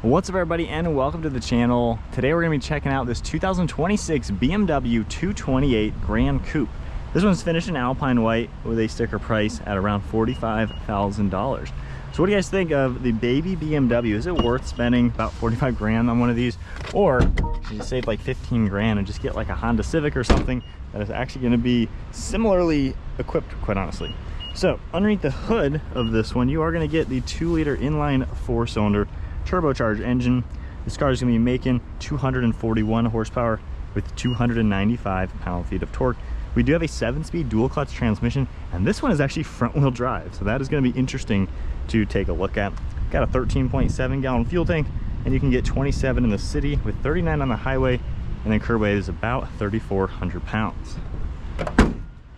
What's up everybody, and welcome to the channel. Today we're going to be checking out this 2026 BMW 228 Gran Coupe. This one's finished in Alpine White with a sticker price at around $45,000. So what do you guys think of the baby BMW? Is it worth spending about 45 grand on one of these? Or you save like 15 grand and just get like a Honda Civic or something that is actually going to be similarly equipped, quite honestly. So underneath the hood of this one, you are going to get the 2-liter inline 4-cylinder turbocharged engine. This car is going to be making 241 horsepower with 295 pound-feet of torque. We do have a 7-speed dual clutch transmission, and this one is actually front-wheel drive, so that is going to be interesting to take a look at. Got a 13.7 gallon fuel tank, and you can get 27 in the city with 39 on the highway, and then curb weight is about 3,400 pounds.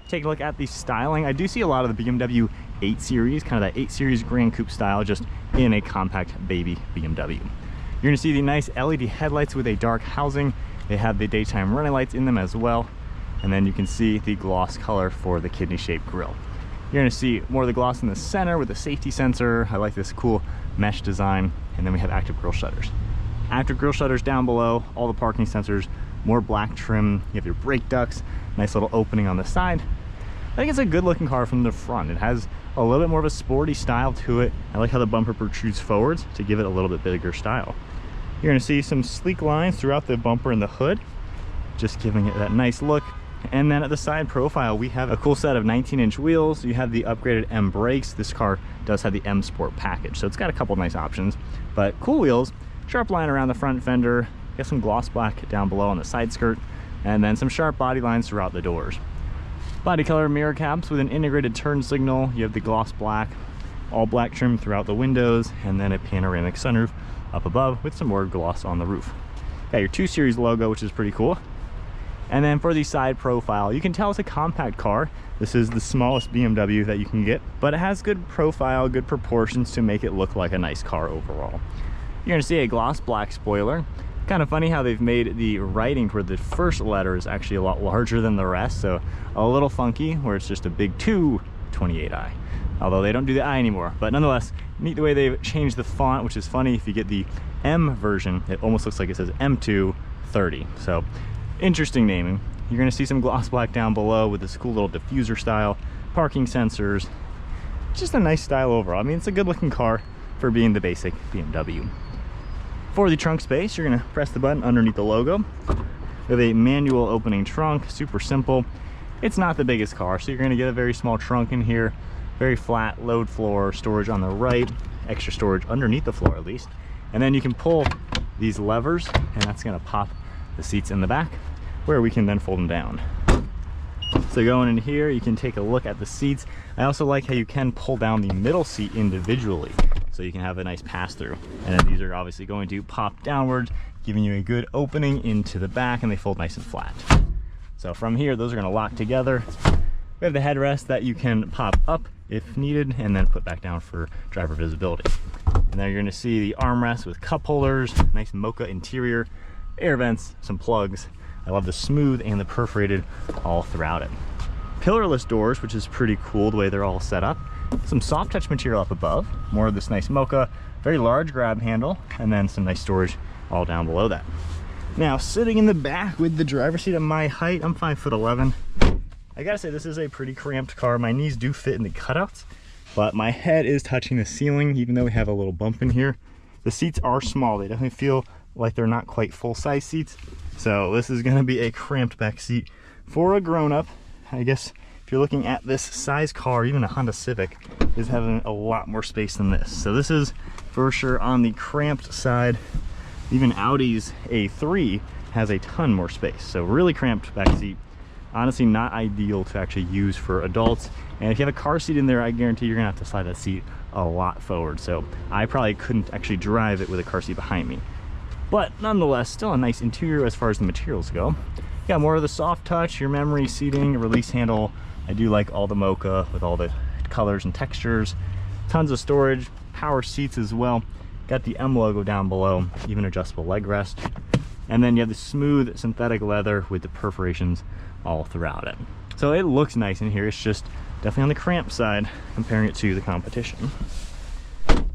Take a look at the styling. I do see a lot of the BMW 8 Series, kind of that 8 Series Gran Coupe style, just in a compact baby BMW. You're going to see the nice LED headlights with a dark housing. They have the daytime running lights in them as well. And then you can see the gloss color for the kidney-shaped grille. You're going to see more of the gloss in the center with a safety sensor. I like this cool mesh design. And then we have active grille shutters. Active grille shutters down below, all the parking sensors, more black trim. You have your brake ducts, nice little opening on the side. I think it's a good looking car from the front. It has a little bit more of a sporty style to it. I like how the bumper protrudes forwards to give it a little bit bigger style. You're going to see some sleek lines throughout the bumper and the hood, just giving it that nice look. And then at the side profile, we have a cool set of 19-inch wheels. You have the upgraded M brakes. This car does have the M Sport package, so it's got a couple nice options. But cool wheels, sharp line around the front fender, got some gloss black down below on the side skirt, and then some sharp body lines throughout the doors. Body color mirror caps with an integrated turn signal. You have the gloss black, all black trim throughout the windows, and then a panoramic sunroof up above with some more gloss on the roof. Got your 2 Series logo, which is pretty cool. And then for the side profile, you can tell it's a compact car. This is the smallest BMW that you can get, but it has good profile, good proportions to make it look like a nice car overall. You're gonna see a gloss black spoiler. Kind of funny how they've made the writing for the first letter is actually a lot larger than the rest, so a little funky where it's just a big 228i, although they don't do the I anymore. But nonetheless, neat the way they've changed the font, which is funny. If you get the M version, it almost looks like it says M230, so interesting naming. You're going to see some gloss black down below with this cool little diffuser style, parking sensors, just a nice style overall. I mean, it's a good looking car for being the basic BMW. For the trunk space, you're going to press the button underneath the logo. We have a manual opening trunk, super simple. It's not the biggest car, so you're going to get a very small trunk in here, very flat load floor, storage on the right, extra storage underneath the floor at least. And then you can pull these levers, and that's going to pop the seats in the back, where we can then fold them down. So going in here, you can take a look at the seats. I also like how you can pull down the middle seat individually, so you can have a nice pass through. And then these are obviously going to pop downwards, giving you a good opening into the back, and they fold nice and flat. So from here, those are going to lock together. We have the headrest that you can pop up if needed and then put back down for driver visibility. And then you're going to see the armrest with cup holders, nice mocha interior, air vents, some plugs. I love the smooth and the perforated all throughout it. Pillarless doors, which is pretty cool the way they're all set up. Some soft touch material up above, more of this nice mocha, very large grab handle, and then some nice storage all down below that. Now, sitting in the back with the driver's seat at my height, I'm 5'11". I gotta say, this is a pretty cramped car. My knees do fit in the cutouts, but my head is touching the ceiling, even though we have a little bump in here. The seats are small. They definitely feel like they're not quite full-size seats. So this is gonna be a cramped back seat for a grown-up. I guess if you're looking at this size car, even a Honda Civic is having a lot more space than this. So this is for sure on the cramped side. Even Audi's A3 has a ton more space. So really cramped back seat. Honestly, not ideal to actually use for adults. And if you have a car seat in there, I guarantee you're gonna have to slide that seat a lot forward. So I probably couldn't actually drive it with a car seat behind me. But nonetheless, still a nice interior as far as the materials go. You got more of the soft touch, your memory seating, release handle. I do like all the mocha with all the colors and textures. Tons of storage, power seats as well. Got the M logo down below, even adjustable leg rest. And then you have the smooth synthetic leather with the perforations all throughout it. So it looks nice in here. It's just definitely on the cramped side comparing it to the competition.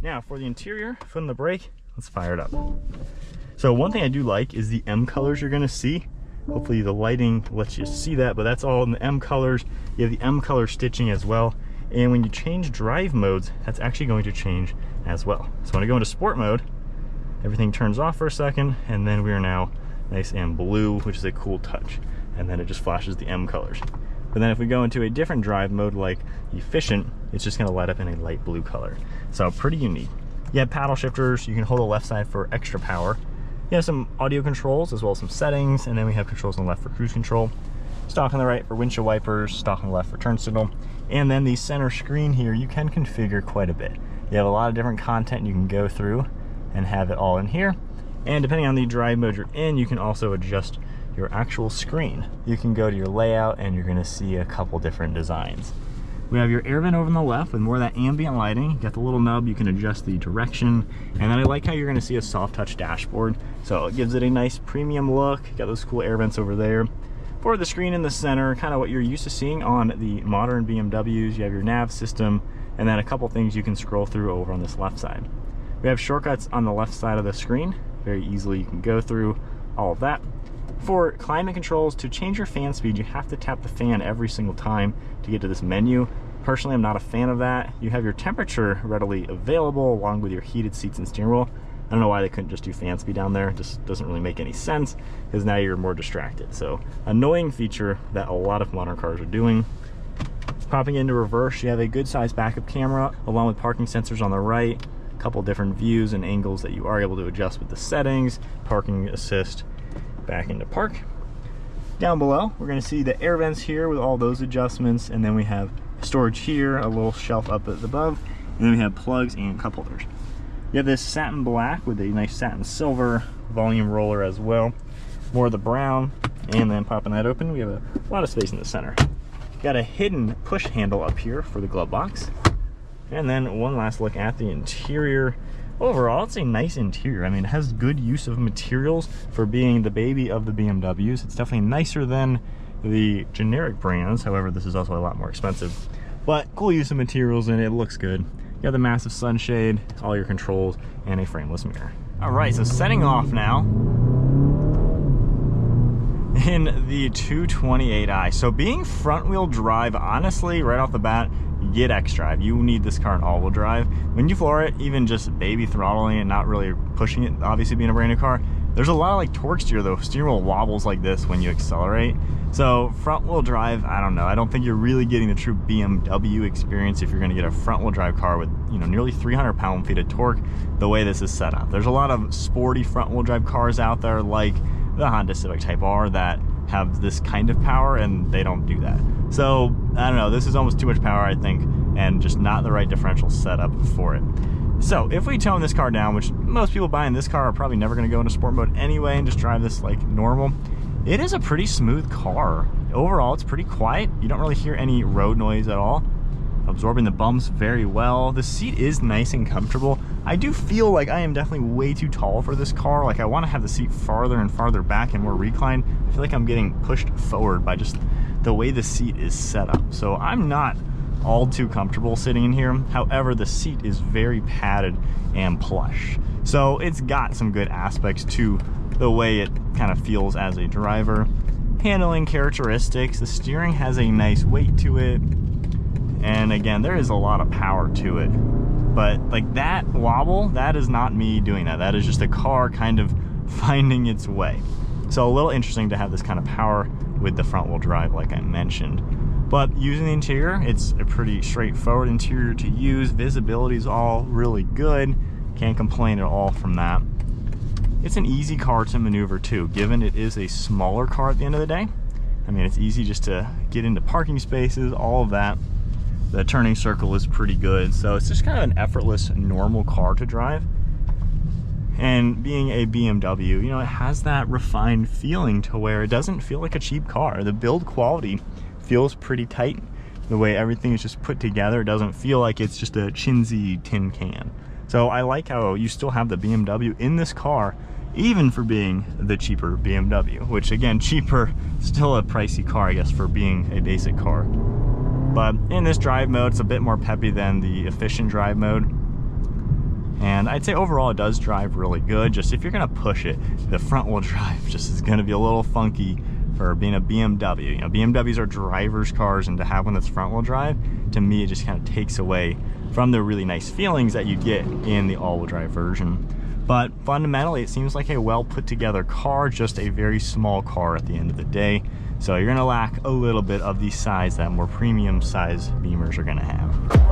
Now for the interior, foot on the brake, Let's fire it up. So one thing I do like is the M colors you're gonna see. Hopefully the lighting lets you see that, but that's all in the M colors. You have the M color stitching as well. And when you change drive modes, that's actually going to change as well. So when I go into sport mode, everything turns off for a second, and then we are now nice and blue, which is a cool touch. And then it just flashes the M colors. But then if we go into a different drive mode like efficient, it's just gonna light up in a light blue color. So pretty unique. You have paddle shifters, you can hold the left side for extra power. You have some audio controls as well as some settings, and then we have controls on the left for cruise control. Stock on the right for windshield wipers, stock on the left for turn signal. And then the center screen here, you can configure quite a bit. You have a lot of different content you can go through and have it all in here. And depending on the drive mode you're in, you can also adjust your actual screen. You can go to your layout and you're gonna see a couple different designs. We have your air vent over on the left with more of that ambient lighting. You got the little nub, you can adjust the direction. And then I like how you're gonna see a soft touch dashboard. So it gives it a nice premium look. You got those cool air vents over there. For the screen in the center, kind of what you're used to seeing on the modern BMWs. You have your nav system, and then a couple things you can scroll through over on this left side. We have shortcuts on the left side of the screen. Very easily you can go through all of that. For climate controls, to change your fan speed, you have to tap the fan every single time to get to this menu. Personally, I'm not a fan of that. You have your temperature readily available along with your heated seats and steering wheel. I don't know why they couldn't just do fan speed down there. It just doesn't really make any sense because now you're more distracted. So annoying feature that a lot of modern cars are doing. Popping into reverse, you have a good sized backup camera along with parking sensors on the right, a couple different views and angles that you are able to adjust with the settings, parking assist, back into park. Down below, we're going to see the air vents here with all those adjustments, and then we have storage here, a little shelf up at the above, and then we have plugs and cup holders. You have this satin black with a nice satin silver volume roller as well. More of the brown, and then popping that open, we have a lot of space in the center. Got a hidden push handle up here for the glove box. And then one last look at the interior. Overall, it's a nice interior. I mean, it has good use of materials for being the baby of the BMWs. It's definitely nicer than the generic brands. However, this is also a lot more expensive. But cool use of materials and it looks good. You have the massive sunshade, all your controls, and a frameless mirror. All right, so setting off now in the 228i. So being front wheel drive, honestly, right off the bat, get xDrive. You need this car in all-wheel drive. When you floor it, even just baby throttling it, not really pushing it, obviously being a brand new car, there's a lot of like torque steer though. Steering wheel wobbles like this when you accelerate. So front wheel drive, I don't know. I don't think you're really getting the true BMW experience if you're gonna get a front wheel drive car with, you know, nearly 300 pound-feet of torque the way this is set up. There's a lot of sporty front wheel drive cars out there like the Honda Civic Type R that have this kind of power and they don't do that. So I don't know, this is almost too much power, I think, and just not the right differential setup for it. So if we tone this car down, which most people buying this car are probably never going to go into sport mode anyway and just drive this like normal, it is a pretty smooth car. Overall, it's pretty quiet. You don't really hear any road noise at all. Absorbing the bumps very well. The seat is nice and comfortable. I do feel like I am definitely way too tall for this car. Like I want to have the seat farther and farther back and more reclined. I feel like I'm getting pushed forward by just the way the seat is set up. So I'm not all too comfortable sitting in here. However, the seat is very padded and plush. So it's got some good aspects to the way it kind of feels as a driver. Handling characteristics, the steering has a nice weight to it. And again, there is a lot of power to it. But like that wobble, that is not me doing that. That is just a car kind of finding its way. So a little interesting to have this kind of power with the front wheel drive like I mentioned. But using the interior, it's a pretty straightforward interior to use. Visibility is all really good. Can't complain at all from that. It's an easy car to maneuver too, given it is a smaller car at the end of the day. I mean, it's easy just to get into parking spaces, all of that. The turning circle is pretty good. So it's just kind of an effortless, normal car to drive. And being a BMW, you know, it has that refined feeling to where it doesn't feel like a cheap car. The build quality feels pretty tight. The way everything is just put together, it doesn't feel like it's just a chintzy tin can. So I like how you still have the BMW in this car, even for being the cheaper BMW, which again, cheaper, still a pricey car, I guess, for being a basic car. But in this drive mode, it's a bit more peppy than the efficient drive mode. And I'd say overall it does drive really good. Just if you're gonna push it, the front wheel drive just is gonna be a little funky for being a BMW. You know, BMWs are driver's cars, and to have one that's front wheel drive, to me it just kind of takes away from the really nice feelings that you get in the all-wheel drive version. But fundamentally it seems like a well put together car, just a very small car at the end of the day. So you're gonna lack a little bit of the size that more premium size Beamers are gonna have.